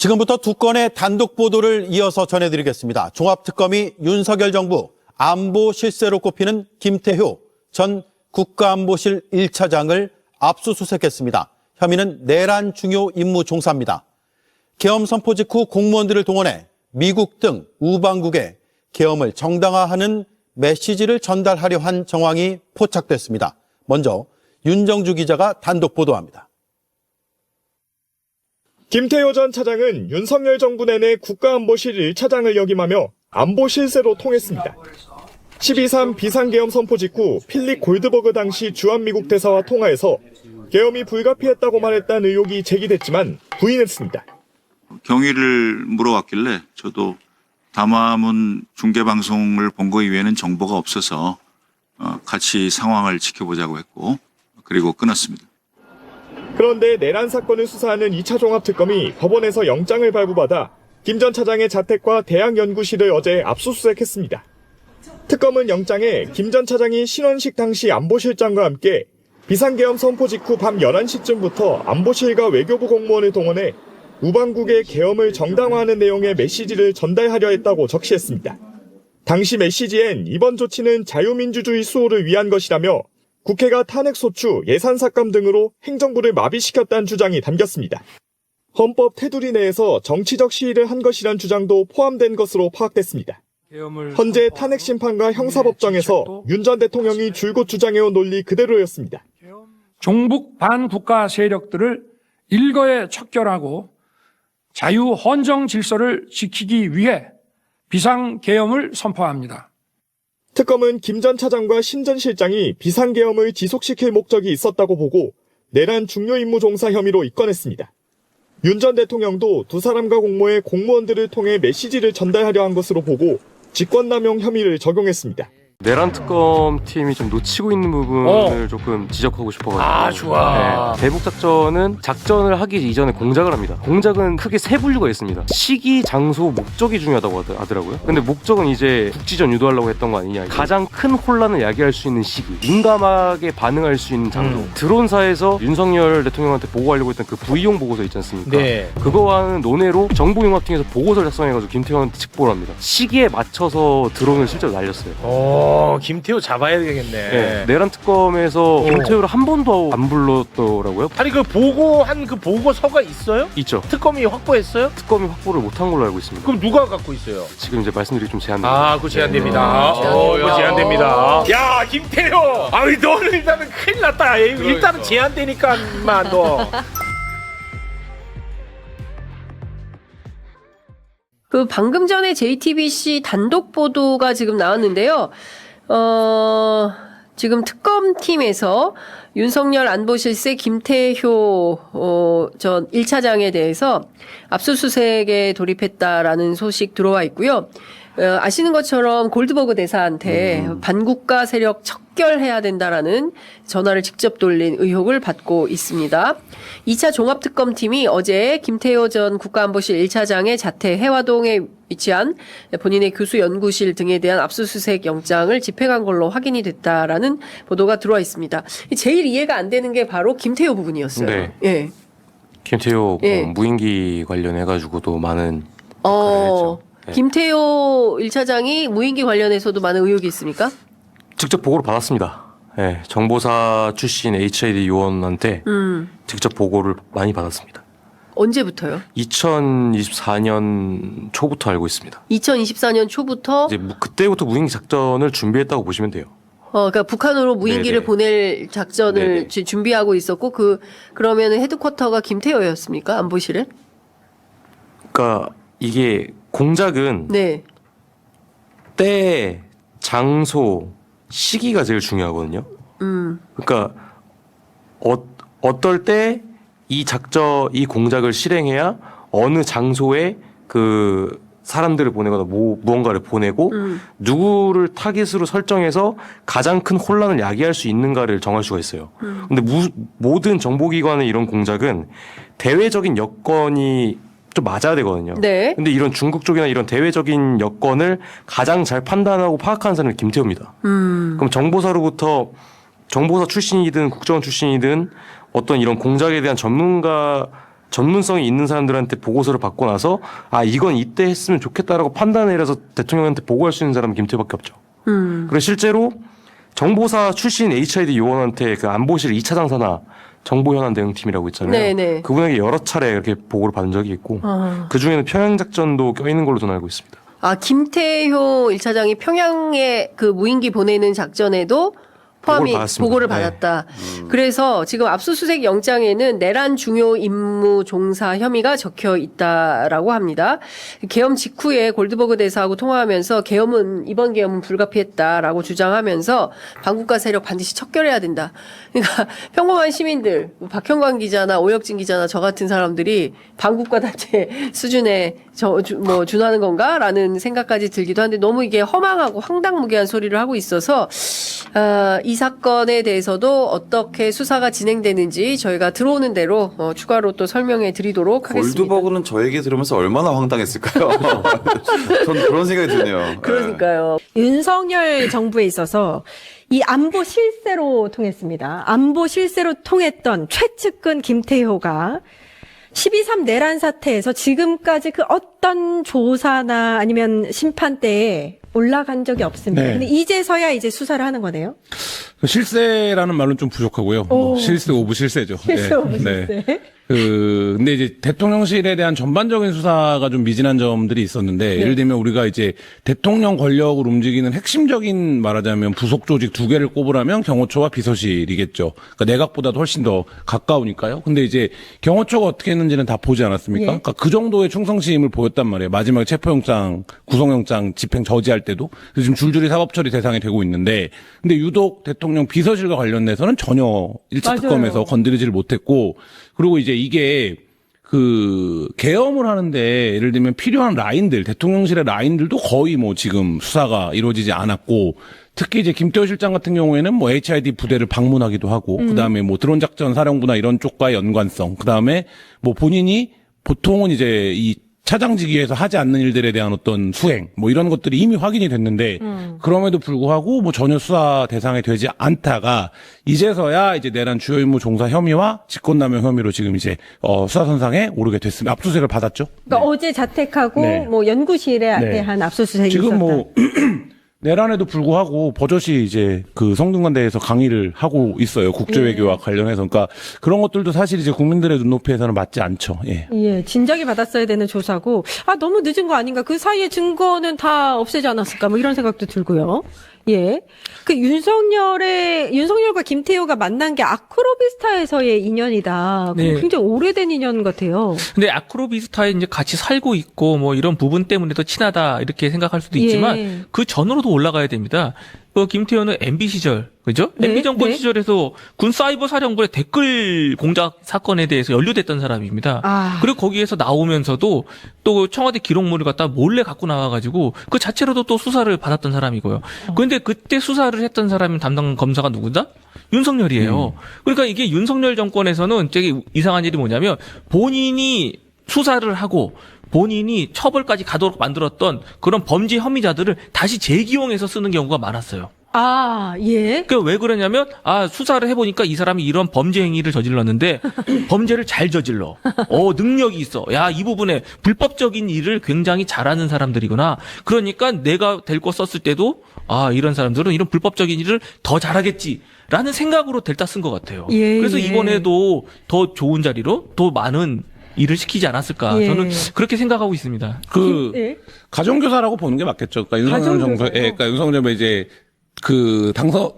지금부터 두 건의 단독 보도를 이어서 전해드리겠습니다. 종합특검이 윤석열 정부 안보 실세로 꼽히는 김태효 전 국가안보실 1차장을 압수수색했습니다. 혐의는 내란 중요 임무 종사입니다. 계엄 선포 직후 공무원들을 동원해 미국 등 우방국에 계엄을 정당화하는 메시지를 전달하려 한 정황이 포착됐습니다. 먼저 윤정주 기자가 단독 보도합니다. 김태효 전 차장은 윤석열 정부 내내 국가안보실 1차장을 역임하며 안보 실세로 통했습니다. 12.3 비상계엄 선포 직후 필립 골드버그 당시 주한미국 대사와 통화에서 계엄이 불가피했다고 말했다는 의혹이 제기됐지만 부인했습니다. 경위를 물어왔길래 저도 담화문 중계방송을 본 거 이외에는 정보가 없어서 같이 상황을 지켜보자고 했고 그리고 끊었습니다. 그런데 내란 사건을 수사하는 2차 종합특검이 법원에서 영장을 발부받아 김 전 차장의 자택과 대학연구실을 어제 압수수색했습니다. 특검은 영장에 김 전 차장이 신원식 당시 안보실장과 함께 비상계엄 선포 직후 밤 11시쯤부터 안보실과 외교부 공무원을 동원해 우방국의 계엄을 정당화하는 내용의 메시지를 전달하려 했다고 적시했습니다. 당시 메시지엔 이번 조치는 자유민주주의 수호를 위한 것이라며 국회가 탄핵소추, 예산삭감 등으로 행정부를 마비시켰다는 주장이 담겼습니다. 헌법 테두리 내에서 정치적 시위를 한 것이란 주장도 포함된 것으로 파악됐습니다. 헌재 탄핵심판과 형사법정에서 윤 전 대통령이 줄곧 주장해온 논리 그대로였습니다. 종북 반국가 세력들을 일거에 척결하고 자유헌정 질서를 지키기 위해 비상계엄을 선포합니다. 특검은 김 전 차장과 신 전 실장이 비상계엄을 지속시킬 목적이 있었다고 보고 내란 중요 임무 종사 혐의로 입건했습니다. 윤 전 대통령도 두 사람과 공모해 공무원들을 통해 메시지를 전달하려 한 것으로 보고 직권남용 혐의를 적용했습니다. 내란 특검 팀이 좀 놓치고 있는 부분을 조금 지적하고 싶어가지고. 아, 좋아. 네, 대북 작전은 작전을 하기 이전에 공작을 합니다. 공작은 크게 세 분류가 있습니다. 시기, 장소, 목적이 중요하다고 하더라고요. 근데 목적은 이제 국지전 유도하려고 했던 거 아니냐. 가장 큰 혼란을 야기할 수 있는 시기, 민감하게 반응할 수 있는 장소. 드론사에서 윤석열 대통령한테 보고하려고 했던 그 V용 보고서 있지 않습니까? 네. 그거와는 논외로 정보융합팀에서 보고서를 작성해가지고 김태형한테 직보를 합니다. 시기에 맞춰서 드론을 실제로 날렸어요. 김태효 잡아야 되겠네. 네, 내란 특검에서 김태효를 한 번도 안 불렀더라고요. 아니 그 보고한 그 보고서가 있어요? 있죠. 특검이 확보했어요? 특검이 확보를 못한 걸로 알고 있습니다. 그럼 누가 갖고 있어요? 지금 이제 말씀드리기 좀 제한됩니다. 그거 제한됩니다. 이거 제한됩니다. 야, 김태효! 너는 일단은 큰일 났다. 일단은 제한되니까만 너. 그 방금 전에 JTBC 단독 보도가 지금 나왔는데요. 지금 특검팀에서 윤석열 안보실세 김태효 전 1차장에 대해서 압수수색에 돌입했다라는 소식 들어와 있고요. 아시는 것처럼 골드버그 대사한테 반국가 세력 척결해야 된다라는 전화를 직접 돌린 의혹을 받고 있습니다. 2차 종합특검팀이 어제 김태효 전 국가안보실 1차장의 자택 해화동에 위치한 본인의 교수 연구실 등에 대한 압수수색 영장을 집행한 걸로 확인이 됐다라는 보도가 들어와 있습니다. 제일 이해가 안 되는 게 바로 김태효 부분이었어요. 네. 예. 김태효 예. 무인기 관련해가지고도 많은 했죠. 네. 김태효 1차장이 무인기 관련해서도 많은 의혹이 있습니까? 직접 보고를 받았습니다. 네, 정보사 출신 HID 요원한테 직접 보고를 많이 받았습니다. 언제부터요? 2024년 초부터 알고 있습니다. 2024년 초부터? 이제 그때부터 무인기 작전을 준비했다고 보시면 돼요. 그러니까 북한으로 무인기를 네네. 보낼 작전을 네네. 준비하고 있었고 그러면 헤드쿼터가 김태효였습니까? 안보실에? 그러니까 이게 공작은 네. 때, 장소, 시기가 제일 중요하거든요. 그러니까 어떨 때 이 공작을 실행해야 어느 장소에 그 사람들을 보내거나 무언가를 보내고 누구를 타깃으로 설정해서 가장 큰 혼란을 야기할 수 있는가를 정할 수가 있어요. 근데 모든 정보기관의 이런 공작은 대외적인 여건이 좀 맞아야 되거든요. 네. 근데 이런 중국 쪽이나 이런 대외적인 여건을 가장 잘 판단하고 파악하는 사람이 김태호입니다. 그럼 정보사 출신이든 국정원 출신이든 어떤 이런 공작에 대한 전문가가 전문성이 있는 사람들한테 보고서를 받고 나서 아 이건 이때 했으면 좋겠다라고 판단을 내려서 대통령한테 보고할 수 있는 사람은 김태호밖에 없죠. 그리고 실제로 정보사 출신 HID 요원한테 그 안보실 2차장 산하 정보현안 대응팀이라고 있잖아요. 네네. 그분에게 여러 차례 이렇게 보고를 받은 적이 있고 그 중에는 평양작전도 껴있는 걸로 저는 알고 있습니다. 아, 김태효 1차장이 평양에 그 무인기 보내는 작전에도 포함이 보고를 받았다. 그래서 지금 압수수색 영장에는 내란 중요 임무 종사 혐의가 적혀 있다라고 합니다. 계엄 직후에 골드버그 대사하고 통화하면서 이번 계엄은 불가피했다라고 주장하면서 반국가 세력 반드시 척결해야 된다. 그러니까 평범한 시민들, 박형광 기자나 오혁진 기자나 저 같은 사람들이 반국가 단체 수준에 준하는 건가라는 생각까지 들기도 하는데 너무 이게 허망하고 황당무계한 소리를 하고 있어서 이 사건에 대해서도 어떻게 수사가 진행되는지 저희가 들어오는 대로 추가로 또 설명해 드리도록 하겠습니다. 골드버그는 저 얘기 들으면서 얼마나 황당했을까요? 전 그런 생각이 드네요. 그러니까요. 윤석열 정부에 있어서 이 안보 실세로 통했습니다. 안보 실세로 통했던 최측근 김태효가 12.3 내란 사태에서 지금까지 그 어떤 조사나 아니면 심판대에 올라간 적이 없습니다. 네. 근데 이제서야 이제 수사를 하는 거네요. 실세라는 말은 좀 부족하고요. 실세 오브 실세죠. 실세 오브 실세. 근데 이제 대통령실에 대한 전반적인 수사가 좀 미진한 점들이 있었는데 예를 들면 우리가 이제 대통령 권력을 움직이는 핵심적인 말하자면 부속 조직 두 개를 꼽으라면 경호처와 비서실이겠죠. 그러니까 내각보다도 훨씬 더 가까우니까요. 근데 이제 경호처가 어떻게 했는지는 다 보지 않았습니까? 그러니까 그 정도의 충성심을 보였단 말이에요. 마지막에 체포영장, 구속영장 집행 저지할 때도. 그래서 지금 줄줄이 사법처리 대상이 되고 있는데 근데 유독 대통령 비서실과 관련돼서는 전혀 1차 특검에서 건드리지를 못했고 그리고 이제 이게 계엄을 하는데 예를 들면 필요한 라인들, 대통령실의 라인들도 거의 지금 수사가 이루어지지 않았고 특히 이제 김태호 실장 같은 경우에는 HID 부대를 방문하기도 하고 그다음에 드론 작전 사령부나 이런 쪽과의 연관성, 그다음에 본인이 보통은 이제 이 차장직위에서 하지 않는 일들에 대한 어떤 수행 이런 것들이 이미 확인이 됐는데 그럼에도 불구하고 전혀 수사 대상이 되지 않다가 이제서야 이제 내란 주요 임무 종사 혐의와 직권남용 혐의로 지금 이제 수사 선상에 오르게 됐습니다. 압수수색을 받았죠. 그러니까 어제 자택하고 네. 연구실에 대한 압수수색이 지금 있었다. 내란에도 불구하고 버젓이 이제 성균관대에서 강의를 하고 있어요. 국제외교와 관련해서. 그러니까 그런 것들도 사실 이제 국민들의 눈높이에서는 맞지 않죠. 예. 예, 진작에 받았어야 되는 조사고, 너무 늦은 거 아닌가. 그 사이에 증거는 다 없애지 않았을까. 이런 생각도 들고요. 예. 윤석열과 김태효가 만난 게 아크로비스타에서의 인연이다. 네. 굉장히 오래된 인연 같아요. 근데 아크로비스타에 이제 같이 살고 있고 이런 부분 때문에도 친하다 이렇게 생각할 수도 있지만 그 전으로도 올라가야 됩니다. 김태효는 MB 시절, 그죠? 네, MB 정권 네. 시절에서 군 사이버 사령부의 댓글 공작 사건에 대해서 연루됐던 사람입니다. 그리고 거기에서 나오면서도 또 청와대 기록물을 갖다 몰래 갖고 나와가지고 그 자체로도 또 수사를 받았던 사람이고요. 그런데 그때 수사를 했던 사람이 담당 검사가 누구다? 윤석열이에요. 그러니까 이게 윤석열 정권에서는 되게 이상한 일이 뭐냐면 본인이 수사를 하고 본인이 처벌까지 가도록 만들었던 그런 범죄 혐의자들을 다시 재기용해서 쓰는 경우가 많았어요. 예. 그 왜 그러냐면 수사를 해보니까 이 사람이 이런 범죄 행위를 저질렀는데 범죄를 잘 저질러. 능력이 있어. 이 부분에 불법적인 일을 굉장히 잘하는 사람들이구나. 그러니까 내가 될 거 썼을 때도 이런 사람들은 이런 불법적인 일을 더 잘하겠지라는 생각으로 델타 쓴 것 같아요. 그래서 이번에도 더 좋은 자리로 더 많은 일을 시키지 않았을까. 저는 그렇게 생각하고 있습니다. 가정교사라고 보는 게 맞겠죠. 그러니까 윤석열 정부 이제 당선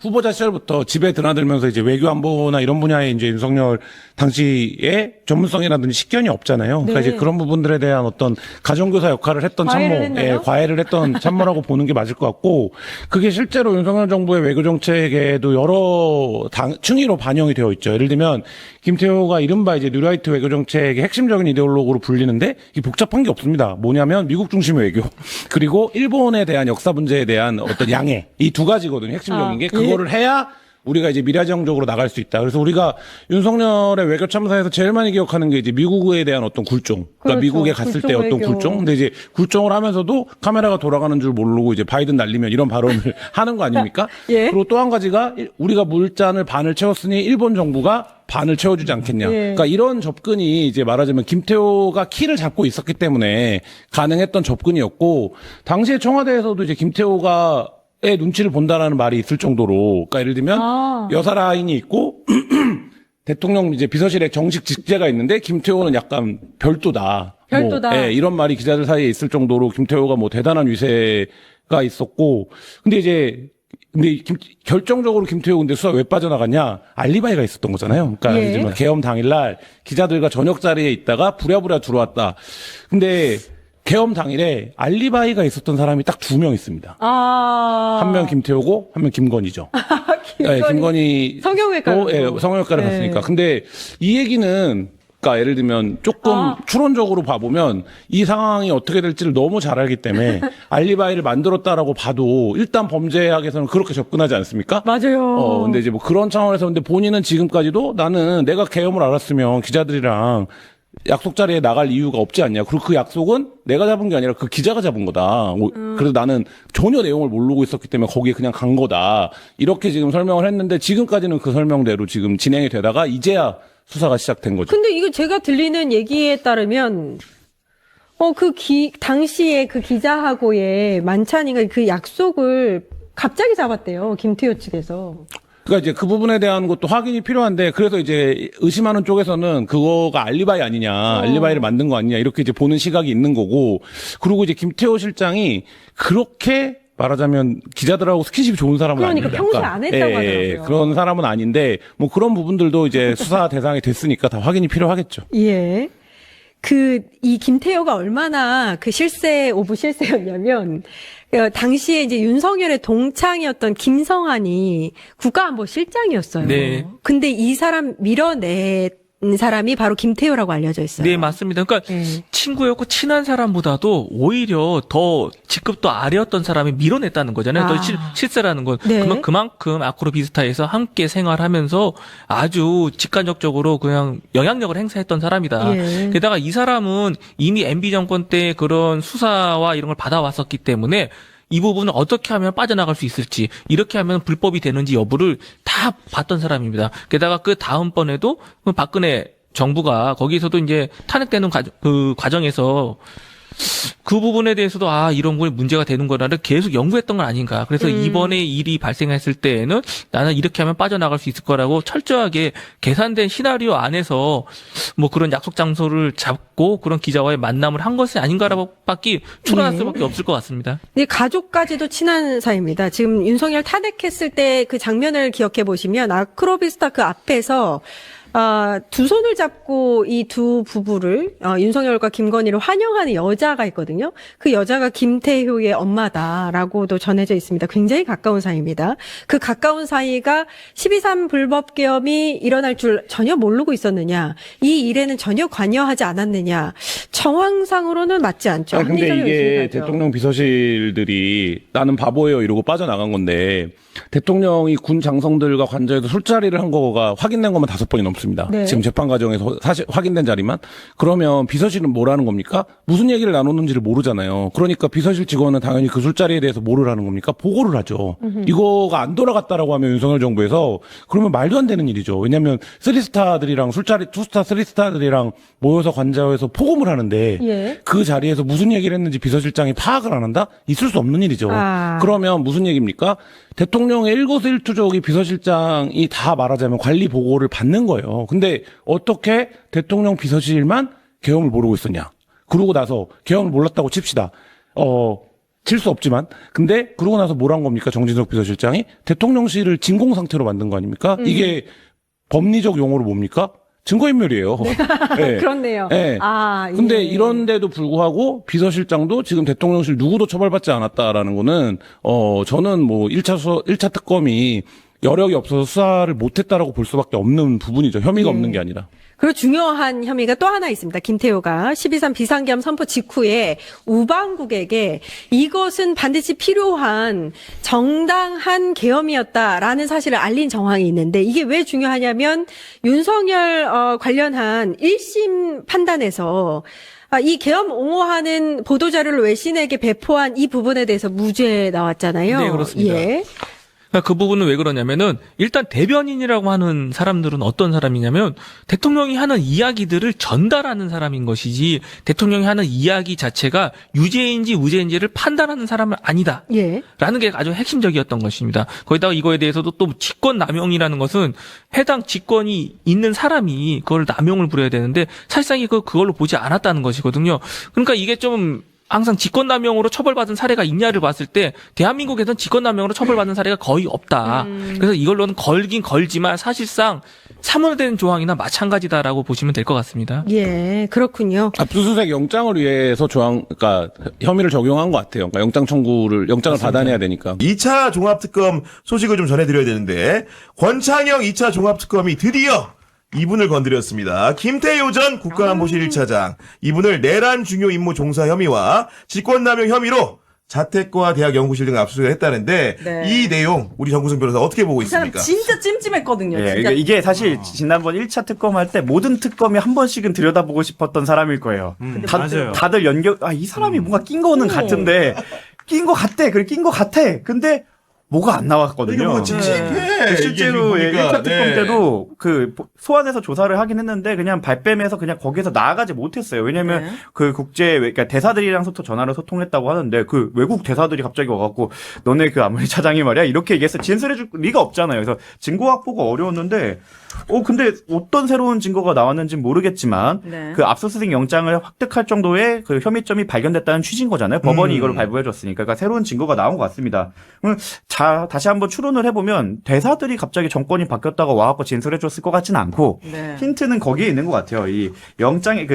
후보자 시절부터 집에 드나들면서 이제 외교안보나 이런 분야에 이제 윤석열 당시에 전문성이라든지 식견이 없잖아요. 그러니까 이제 그런 부분들에 대한 어떤 가정교사 역할을 했던 과외를 했던 참모라고 보는 게 맞을 것 같고 그게 실제로 윤석열 정부의 외교 정책에도 여러 층위로 반영이 되어 있죠. 예를 들면 김태호가 이른바 이제 뉴라이트 외교 정책의 핵심적인 이데올로그로 불리는데 이게 복잡한 게 없습니다. 뭐냐면 미국 중심 외교 그리고 일본에 대한 역사 문제에 대한 어떤 양해 이 두 가지거든요. 핵심적인 게 그거를 해야 우리가 이제 미래지향적으로 나갈 수 있다. 그래서 우리가 윤석열의 외교 참사에서 제일 많이 기억하는 게 이제 미국에 대한 어떤 굴종. 그러니까 그렇죠. 미국에 갔을 때 굴종 어떤 외교. 굴종. 근데 이제 굴종을 하면서도 카메라가 돌아가는 줄 모르고 이제 바이든 날리면 이런 발언을 하는 거 아닙니까? 예. 그리고 또 한 가지가 우리가 물잔을 반을 채웠으니 일본 정부가 반을 채워주지 않겠냐. 예. 그러니까 이런 접근이 이제 말하자면 김태호가 키를 잡고 있었기 때문에 가능했던 접근이었고, 당시에 청와대에서도 이제 김태호가 의 눈치를 본다라는 말이 있을 정도로, 그러니까 예를 들면 여사 라인이 있고 대통령 이제 비서실에 정식 직제가 있는데 김태호는 약간 별도다. 별도다. 뭐, 예, 이런 말이 기자들 사이에 있을 정도로 김태호가 뭐 대단한 위세가 있었고, 근데 결정적으로 김태호 근데 수사 왜 빠져나갔냐? 알리바이가 있었던 거잖아요. 그러니까 예. 예를 들면 계엄 당일날 기자들과 저녁 자리에 있다가 부랴부랴 들어왔다. 근데 계엄 당일에 알리바이가 있었던 사람이 딱 2명 있습니다. 한 명 김태호고 한 명 김건희죠. 김건희 성형외과로. 성형외과를 네. 갔으니까. 근데 이 얘기는 그러니까 예를 들면 조금 추론적으로 봐보면 이 상황이 어떻게 될지를 너무 잘 알기 때문에 알리바이를 만들었다라고 봐도 일단 범죄학에서는 그렇게 접근하지 않습니까? 맞아요. 근데 이제 뭐 그런 차원에서 근데 본인은 지금까지도 나는 내가 계엄을 알았으면 기자들이랑 약속 자리에 나갈 이유가 없지 않냐. 그리고 그 약속은 내가 잡은 게 아니라 그 기자가 잡은 거다. 그래서 나는 전혀 내용을 모르고 있었기 때문에 거기에 그냥 간 거다. 이렇게 지금 설명을 했는데 지금까지는 그 설명대로 지금 진행이 되다가 이제야 수사가 시작된 거죠. 근데 이거 제가 들리는 얘기에 따르면 당시에 그 기자하고의 만찬인가 그 약속을 갑자기 잡았대요. 김태호 측에서. 그러니까 이제 그 부분에 대한 것도 확인이 필요한데, 그래서 이제 의심하는 쪽에서는 그거가 알리바이 아니냐, 알리바이를 만든 거 아니냐, 이렇게 이제 보는 시각이 있는 거고, 그리고 이제 김태호 실장이 그렇게 말하자면 기자들하고 스킨십이 좋은 사람은 아닙니다. 그러니까 평소에 안 했다고 하더라고요. 그런 사람은 아닌데, 뭐 그런 부분들도 이제 수사 대상이 됐으니까 다 확인이 필요하겠죠. 예. 이 김태호가 얼마나 오브 실세였냐면, 당시에 이제 윤석열의 동창이었던 김성한이 국가안보실장이었어요. 네. 근데 이 사람 밀어낸 사람이 바로 김태호라고 알려져 있어요. 네, 맞습니다. 그러니까 친구였고 친한 사람보다도 오히려 더 직급도 아래였던 사람이 밀어냈다는 거잖아요. 더 실세라는 건. 네. 그만큼 아크로비스타에서 함께 생활하면서 아주 직간접적으로 그냥 영향력을 행사했던 사람이다. 예. 게다가 이 사람은 이미 MB 정권 때 그런 수사와 이런 걸 받아왔었기 때문에 이 부분을 어떻게 하면 빠져나갈 수 있을지, 이렇게 하면 불법이 되는지 여부를 다 봤던 사람입니다. 게다가 그 다음번에도 박근혜 정부가 거기서도 이제 탄핵되는 과정에서 그 부분에 대해서도 이런 거에 문제가 되는 거라를 계속 연구했던 건 아닌가. 그래서 이번에 일이 발생했을 때에는 나는 이렇게 하면 빠져나갈 수 있을 거라고 철저하게 계산된 시나리오 안에서 뭐 그런 약속 장소를 잡고 그런 기자와의 만남을 한 것이 아닌가라고밖에 추론할 수밖에 없을 것 같습니다. 네, 가족까지도 친한 사이입니다. 지금 윤석열 탄핵했을 때 그 장면을 기억해 보시면 아크로비스타 그 앞에서 두 손을 잡고 이 두 부부를, 윤석열과 김건희를 환영하는 여자가 있거든요. 그 여자가 김태효의 엄마다라고도 전해져 있습니다. 굉장히 가까운 사이입니다. 그 가까운 사이가 12.3 불법 계엄이 일어날 줄 전혀 모르고 있었느냐, 이 일에는 전혀 관여하지 않았느냐, 정황상으로는 맞지 않죠. 근데 합리적인 이게 의심이 가죠. 대통령 비서실들이 나는 바보예요 이러고 빠져나간 건데, 대통령이 군 장성들과 관저에서 술자리를 한 거가 확인된 것만 5번이 넘습니다. 네. 지금 재판 과정에서 사실 확인된 자리만. 그러면 비서실은 뭐라는 겁니까? 무슨 얘기를 나눴는지를 모르잖아요. 그러니까 비서실 직원은 당연히 그 술자리에 대해서 뭐를 하는 겁니까? 보고를 하죠. 이거가 안 돌아갔다라고 하면 윤석열 정부에서 그러면 말도 안 되는 일이죠. 왜냐하면 3스타들이랑 술자리 2스타 3스타들이랑 모여서 관저에서 포금을 하는데 예. 그 자리에서 무슨 얘기를 했는지 비서실장이 파악을 안 한다? 있을 수 없는 일이죠. 그러면 무슨 얘기입니까? 대통령의 일거수일투족이 비서실장이 다 말하자면 관리 보고를 받는 거예요. 근데 어떻게 대통령 비서실만 계엄을 모르고 있었냐? 그러고 나서 계엄을 몰랐다고 칩시다. 칠 수 없지만. 근데 그러고 나서 뭘 한 겁니까? 정진석 비서실장이 대통령실을 진공 상태로 만든 거 아닙니까? 이게 법리적 용어로 뭡니까? 증거인멸이에요. 네. 그렇네요. 네. 근데 예. 이런데도 불구하고 비서실장도 지금 대통령실 누구도 처벌받지 않았다라는 거는, 저는 뭐 1차 특검이 여력이 없어서 수사를 못했다라고 볼 수밖에 없는 부분이죠. 혐의가 없는 게 아니라. 그리고 중요한 혐의가 또 하나 있습니다. 김태효가 12.3 비상계엄 선포 직후에 우방국에게 이것은 반드시 필요한 정당한 계엄이었다라는 사실을 알린 정황이 있는데 이게 왜 중요하냐면 윤석열 관련한 1심 판단에서 이 계엄 옹호하는 보도자료를 외신에게 배포한 이 부분에 대해서 무죄 나왔잖아요. 네, 그렇습니다. 예. 그러니까 그 부분은 왜 그러냐면은 일단 대변인이라고 하는 사람들은 어떤 사람이냐면 대통령이 하는 이야기들을 전달하는 사람인 것이지 대통령이 하는 이야기 자체가 유죄인지 무죄인지를 판단하는 사람은 아니다. 예. 라는 게 아주 핵심적이었던 것입니다. 거기다가 이거에 대해서도 또 직권 남용이라는 것은 해당 직권이 있는 사람이 그걸 남용을 부려야 되는데 사실상 그걸로 보지 않았다는 것이거든요. 그러니까 이게 좀 항상 직권남용으로 처벌받은 사례가 있냐를 봤을 때 대한민국에서는 직권남용으로 처벌받은 사례가 거의 없다. 그래서 이걸로는 걸긴 걸지만 사실상 사문화된 조항이나 마찬가지다라고 보시면 될 것 같습니다. 예, 그렇군요. 압수수색 영장을 위해서 그러니까 혐의를 적용한 것 같아요. 그러니까 영장을 맞습니다. 받아내야 되니까. 2차 종합특검 소식을 좀 전해드려야 되는데 권창영 2차 종합특검이 드디어 이분을 건드렸습니다. 김태효 전 국가안보실 1차장. 이분을 내란 중요 임무 종사 혐의와 직권남용 혐의로 자택과 대학 연구실 등을 압수수색을 했다는데 네. 이 내용 우리 정구승 변호사 어떻게 보고 그 사람 있습니까? 진짜 찜찜했거든요. 예, 진짜. 이게 사실 지난번 1차 특검 할 때 모든 특검이 한 번씩은 들여다보고 싶었던 사람일 거예요. 맞아요. 다들 이 사람이 뭔가 낀 거는 같은데 낀 거 같대. 그래 낀 거 같아. 근데 뭐가 안 나왔거든요. 이게 뭔가 찝찝해. 실제로 이게 1차 특검 네. 때도 그 소환해서 조사를 하긴 했는데 그냥 발뺌해서 그냥 거기에서 나아가지 못했어요. 왜냐면 그 그러니까 대사들이랑 전화로 소통했다고 하는데 그 외국 대사들이 갑자기 와갖고 너네 그 안보실 차장이 말이야 이렇게 얘기해서 진술해줄 리가 없잖아요. 그래서 증거 확보가 어려웠는데 근데 어떤 새로운 증거가 나왔는지는 모르겠지만 그 압수수색 영장을 획득할 정도의 그 혐의점이 발견됐다는 취지인 거잖아요. 법원이 이걸 발부해줬으니까. 그러니까 새로운 증거가 나온 것 같습니다. 다시 한번 추론을 해보면 대사들이 갑자기 정권이 바뀌었다가 와갖고 진술해줬을 것 같지는 않고 힌트는 거기에 있는 것 같아요. 이 영장에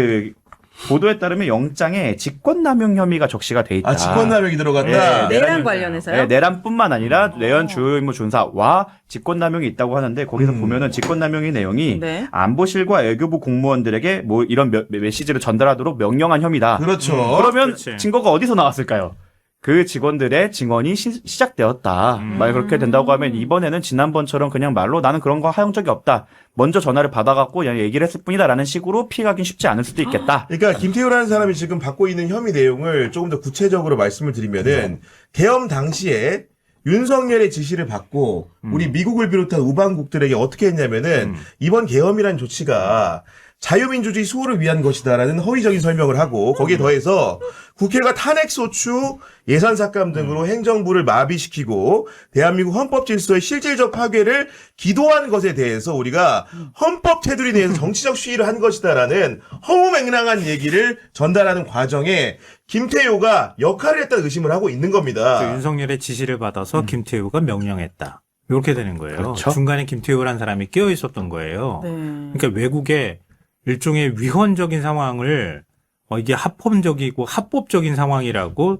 보도에 따르면 영장에 직권남용 혐의가 적시가 돼 있다. 직권남용이 들어갔다. 내란 관련해서요? 네, 내란뿐만 아니라 내란 주요 임무 준사와 직권남용이 있다고 하는데 거기서 보면은 직권남용의 내용이 안보실과 외교부 공무원들에게 뭐 이런 메시지를 전달하도록 명령한 혐의다. 그렇죠. 그러면 증거가 어디서 나왔을까요? 그 직원들의 증언이 시작되었다. 만약 그렇게 된다고 하면 이번에는 지난번처럼 그냥 말로 나는 그런 거 하용 적이 없다. 먼저 전화를 받아갖고 얘기를 했을 뿐이다라는 식으로 피해가긴 쉽지 않을 수도 있겠다. 그러니까 김태효라는 사람이 지금 받고 있는 혐의 내용을 조금 더 구체적으로 말씀을 드리면은 계엄 당시에 윤석열의 지시를 받고 우리 미국을 비롯한 우방국들에게 어떻게 했냐면은 이번 계엄이라는 조치가 자유민주주의 수호를 위한 것이다라는 허위적인 설명을 하고 거기에 더해서 국회가 탄핵소추, 예산삭감 등으로 행정부를 마비시키고 대한민국 헌법 질서의 실질적 파괴를 기도한 것에 대해서 우리가 헌법 테두리 내에서 정치적 시위를 한 것이다라는 허무맹랑한 얘기를 전달하는 과정에 김태효가 역할을 했다는 의심을 하고 있는 겁니다. 그 윤석열의 지시를 받아서 김태효가 명령했다. 이렇게 되는 거예요. 그렇죠? 중간에 김태효라는 사람이 끼어 있었던 거예요. 그러니까 외국에 일종의 위헌적인 상황을 이게 합헌적이고 합법적인 상황이라고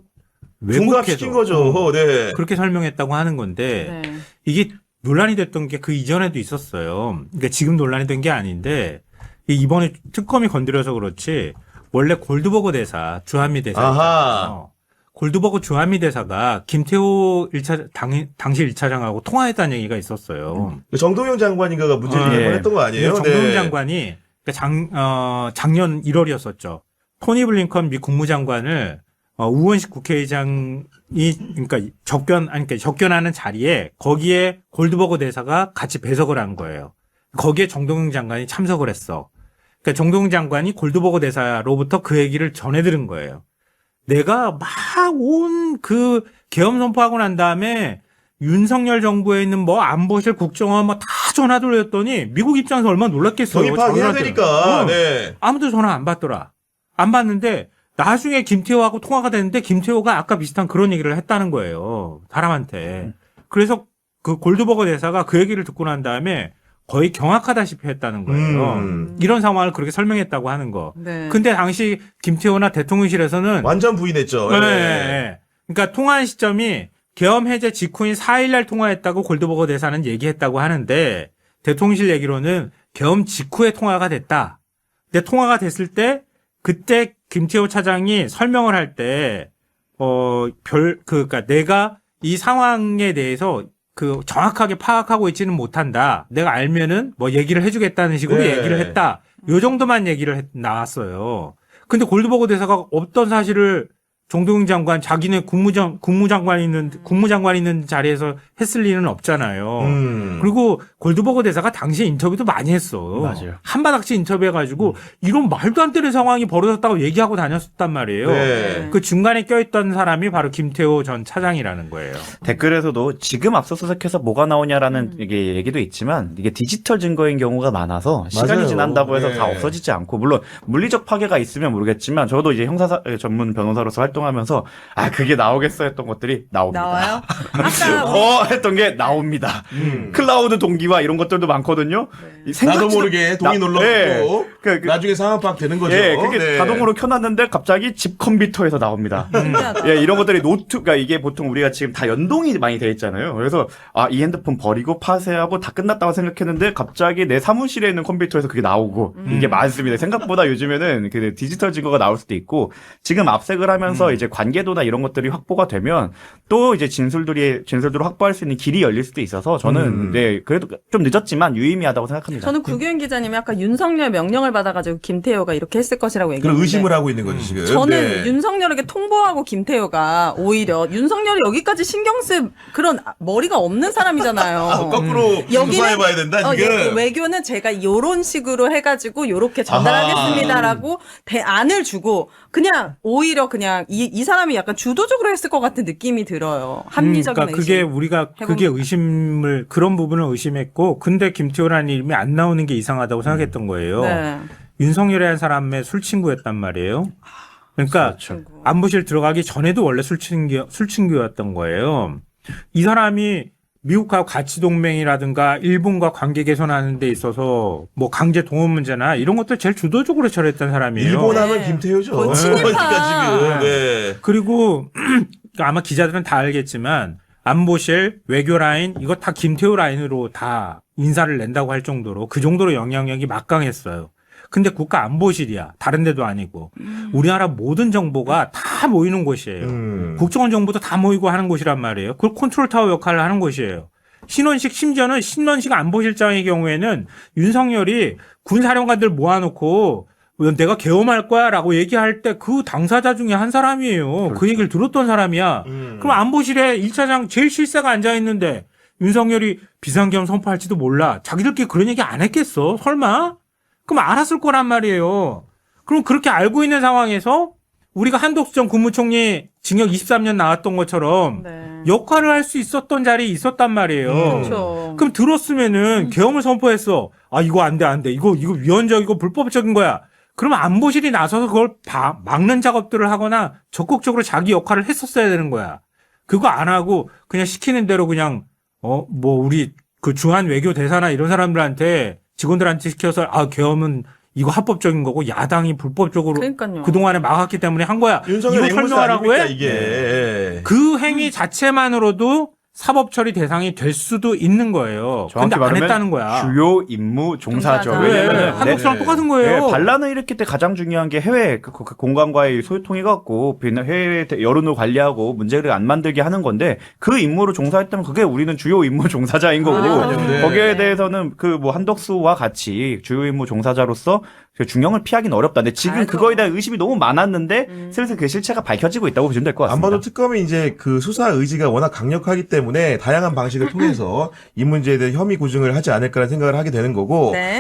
중갑시킨 거죠. 네. 그렇게 설명했다고 하는 건데 이게 논란이 됐던 게 그 이전에도 있었어요. 그러니까 지금 논란이 된 게 아닌데 이번에 특검이 건드려서 그렇지 원래 골드버거 대사 주한미 대사였잖아요. 골드버거 주한미 대사가 김태호 당시 1차장하고 통화했다는 얘기가 있었어요. 정동영 장관인가가 문제를 했던 거 아니에요? 정동영 장관이 작년 1월이었었죠. 토니 블링컨 미 국무장관을 우원식 국회의장이 그러니까 접견하는 자리에 거기에 골드버거 대사가 같이 배석을 한 거예요. 거기에 정동영 장관이 참석을 했어. 그러니까 정동영 장관이 골드버거 대사로부터 그 얘기를 전해 들은 거예요. 내가 막 온 그 계엄 선포하고 난 다음에 윤석열 정부에 있는 뭐 안보실 국정원 뭐 다 전화 돌렸더니 미국 입장에서 얼마나 놀랐겠어요. 저기 파악해야 되니까. 네. 아무도 전화 안 받더라. 안 받는데 나중에 김태호하고 통화가 됐는데 김태호가 아까 비슷한 그런 얘기를 했다는 거예요. 사람한테. 그래서 그 골드버거 대사가 그 얘기를 듣고 난 다음에 거의 경악하다시피 했다는 거예요. 이런 상황을 그렇게 설명했다고 하는 거. 근데 당시 김태호나 대통령실에서는 완전 부인했죠. 네. 그러니까 통화한 시점이 계엄 해제 직후인 4일날 통화했다고 골드버거 대사는 얘기했다고 하는데 대통령실 얘기로는 계엄 직후에 통화가 됐다. 근데 통화가 됐을 때 그때 김태호 차장이 설명을 할 때 그러니까 내가 이 상황에 대해서 정확하게 파악하고 있지는 못한다. 내가 알면은 뭐 얘기를 해주겠다는 식으로 네. 얘기를 했다. 요 정도만 얘기를 나왔어요. 근데 골드버거 대사가 없던 사실을 정동영 장관 자기네 국무장관 있는 자리에서 했을 리는 없잖아요. 그리고 골드버거 대사가 당시에 인터뷰도 많이 했어. 맞아요. 한바닥씩 인터뷰해가지고 이런 말도 안 되는 상황이 벌어졌다고 얘기하고 다녔었단 말이에요. 네. 그 중간에 껴있던 사람이 바로 김태호 전 차장이라는 거예요. 댓글에서도 지금 압수수색해서 뭐가 나오냐라는 이게 얘기도 있지만 이게 디지털 증거인 경우가 많아서 시간이 맞아요. 지난다고 해서 다 네. 없어지지 않고 물론 물리적 파괴가 있으면 모르겠지만 저도 이제 형사 전문 변호사로서 활동하면서 그게 나오겠어 했던 것들이 나옵니다. 나와요? 아까 했던 게 나옵니다. 클라우드 동기화 이런 것들도 많거든요. 나도 모르게 동의 눌렀고 네. 나중에 상황 파악 되는 거죠. 예, 그게 네. 자동으로 켜놨는데 갑자기 집 컴퓨터에서 나옵니다. 예, 이런 것들이 그러니까 이게 보통 우리가 지금 다 연동이 많이 돼 있잖아요. 그래서 이 핸드폰 버리고 파쇄하고 다 끝났다고 생각했는데 갑자기 내 사무실에 있는 컴퓨터에서 그게 나오고 이게 많습니다. 생각보다 요즘에는 그 디지털 증거가 나올 수도 있고 지금 압색을 하면서 이제 관계도나 이런 것들이 확보가 되면 또 이제 진술들을 확보할 수 있는 길이 열릴 수도 있어서 저는 네, 그래도 좀 늦었지만 유의미하다고 생각합니다. 저는 구규현 기자님이 아까 윤석열 명령을 받아가지고 김태효가 이렇게 했을 것이라고 그런 얘기했는데 의심을 하고 있는 거죠 지금. 저는 네. 윤석열에게 통보하고 김태효가 오히려 윤석열이 여기까지 신경 쓸 그런 머리가 없는 사람이잖아요. 거꾸로 조사해봐야 된다 지금. 외교는 제가 이런 식으로 해가지고 요렇게 전달하겠습니다라고 대안을 주고 그냥 오히려 그냥 이 사람이 약간 주도적으로 했을 것 같은 느낌이 들어요. 합리적인 그러니까 그게 의심. 우리가 그게 그런 부분을 의심했고 근데 김태호라는 이름이 안 나오는 게 이상하다고 생각했던 거예요. 네. 윤석열이라는 사람의 술친구였단 말이에요. 그러니까 안보실 들어가기 전에도 원래 술친구였던 거예요. 이 사람이 미국하고 가치 동맹이라든가 일본과 관계 개선하는 데 있어서 뭐 강제 동원 문제나 이런 것들 제일 주도적으로 처리했던 사람이에요. 일본하면 김태효죠. 거의 친일파. 그러니까 지금. 네. 그리고 아마 기자들은 다 알겠지만 안보실, 외교 라인 이거 다 김태호 라인으로 다 인사를 낸다고 할 정도로 그 정도로 영향력이 막강했어요. 근데 국가안보실이야. 다른 데도 아니고. 우리나라 모든 정보가 다 모이는 곳이에요. 국정원 정보도 다 모이고 하는 곳이란 말이에요. 그걸 컨트롤타워 역할을 하는 곳이에요. 심지어는 신원식 안보실장의 경우에는 윤석열이 군사령관들 모아놓고 내가 계엄할 거야 라고 얘기할 때 그 당사자 중에 한 사람이에요. 그렇죠. 그 얘기를 들었던 사람이야. 그럼 안보실에 1차장 제일 실세가 앉아있는데 윤석열이 비상계엄 선포할지도 몰라. 자기들끼리 그런 얘기 안 했겠어? 설마? 그럼 알았을 거란 말이에요. 그럼 그렇게 알고 있는 상황에서 우리가 한덕수 전 국무총리 징역 23년 나왔던 것처럼 역할을 할 수 있었던 자리에 있었단 말이에요. 그렇죠. 그럼 들었으면은 계엄을 선포했어. 이거 안 돼. 이거 위헌적이고 불법적인 거야. 그러면 안보실이 나서서 그걸 막는 작업들을 하거나 적극적으로 자기 역할을 했었어야 되는 거야. 그거 안 하고 그냥 시키는 대로 그냥 우리 그 중한 외교 대사나 이런 사람들한테 직원들한테 시켜서 계엄은 이거 합법적인 거고 야당이 불법적으로 그러니까요. 그동안에 막았기 때문에 한 거야. 윤석열 이거 설명하라고 해? 이게. 그 행위 자체만으로도 사법 처리 대상이 될 수도 있는 거예요. 근데 정확히 안 말하면 했다는 거야. 주요 임무 종사죠. 종사자. 왜냐면 한국수랑 똑같은 거예요. 반란을 일으킬 때 가장 중요한 게 해외 그 공간과의 소통이 갖고 해외 여론을 관리하고 문제를 안 만들게 하는 건데 그 임무를 종사했다면 그게 우리는 주요 임무 종사자인 거고 거기에 대해서는 그 한덕수와 같이 주요 임무 종사자로서 그 중형을 피하기는 어렵다. 근데 지금 그거에 대한 의심이 너무 많았는데 슬슬 그 실체가 밝혀지고 있다고 보시면 될 것 같습니다. 안 봐도 특검이 이제 그 수사 의지가 워낙 강력하기 때문에 다양한 방식을 통해서 이 문제에 대한 혐의 구증을 하지 않을까라는 생각을 하게 되는 거고. 네.